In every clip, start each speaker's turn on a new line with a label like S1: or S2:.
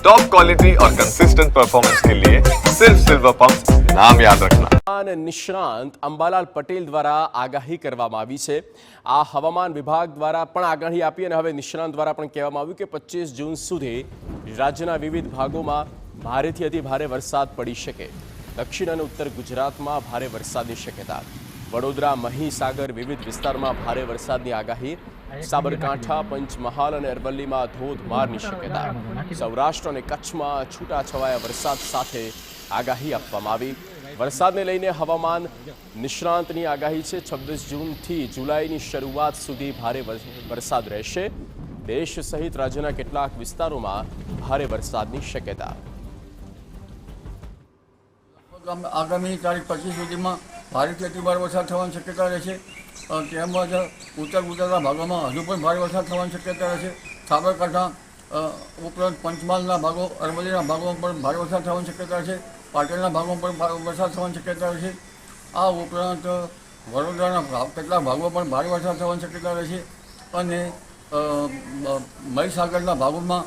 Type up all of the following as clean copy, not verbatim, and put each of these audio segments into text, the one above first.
S1: Top quality और consistent performance के लिए सिर्फ सिल्वर पंप नाम याद रखना।
S2: નિષ્ણાંત અંબાલાલ પટેલ દ્વારા આગાહી કરવામાં આવી છે। આ હવામાન વિભાગ દ્વારા પણ આગાહી આપી અને હવે નિષ્ણાંત દ્વારા પણ કહેવામાં આવ્યું કે 25 જૂન સુધી રાજ્યના વિવિધ ભાગોમાં ભારેથી અતિ ભારે વરસાદ પડી શકે। દક્ષિણ અને ઉત્તર ગુજરાતમાં ભારે વરસાદની શક્યતા। વડોદરા, મહીસાગર વિવિધ વિસ્તારમાં ભારે વરસાદની આગાહી। સાબરકાંઠા, પંચમહાલ અને અરવલ્લીમાં ધોધમારની શક્યતા। સૌરાષ્ટ્ર અને કચ્છમાં છૂટાછવાયા વરસાદ સાથે આગાહી આપવામાં આવી। વરસાદને લઈને હવામાન નિષ્ણાંતની આગાહી છે 26 જૂનથી જુલાઈની શરૂઆત સુધી ભારે વરસાદ રહેશે। દેશ સહિત રાજ્યના કેટલાક વિસ્તારોમાં ભારે વરસાદની શક્યતા।
S3: આગામી તારીખ 25 સુધીમાં ભારેથી અતિભારે વરસાદ થવાની શક્યતા રહેશે। તેમજ ઉત્તર ગુજરાતના ભાગોમાં હજુ પણ ભારે વરસાદ થવાની શક્યતા રહેશે। સાબરકાંઠા ઉપરાંત પંચમહાલના ભાગો, અરવલ્લીના ભાગોમાં પણ ભારે વરસાદ થવાની શક્યતા રહેશે। પાટણના ભાગોમાં પણ વરસાદ થવાની શક્યતા રહેશે। આ ઉપરાંત વડોદરાના કેટલાક ભાગોમાં પણ ભારે વરસાદ થવાની શક્યતા રહેશે અને મહીસાગરના ભાગોમાં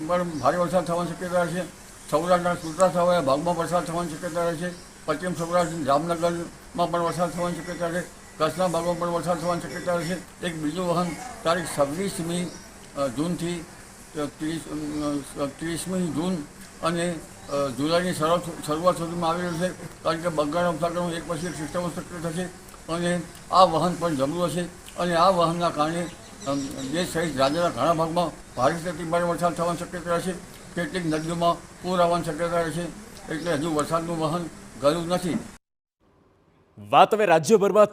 S3: પણ ભારે વરસાદ થવાની શક્યતા રહેશે। સૌરાષ્ટ્રના છૂટાછવાયા ભાગમાં વરસાદ થવાની શક્યતા રહેશે। પશ્ચિમ સૌરાષ્ટ્ર, જામનગરમાં પણ વરસાદ થવાની શક્યતા રહેશે। કચ્છના ભાગમાં પણ વરસાદ થવાની શક્યતા રહેશે। એક બીજું વહન તારીખ 26મી જૂનથી 30મી જૂન અને જુલાઈની શરૂઆત સુધીમાં આવી રહ્યું છે, કારણ કે બંગાળના ઉપસાગરમાં એક પછી એક સિસ્ટમો સક્રિય થશે અને આ વહન પણ જમવું હશે અને આ વહનના કારણે દેશ સહિત રાજ્યના ઘણા ભાગમાં ભારેથી અતિભારે વરસાદ થવાની શક્યતા રહેશે। કેટલીક નદીઓમાં પૂર આવવાની શક્યતા રહેશે, એટલે હજુ વરસાદનું વહન ગયું નથી।
S2: વાત હવે રાજ્યભરમાં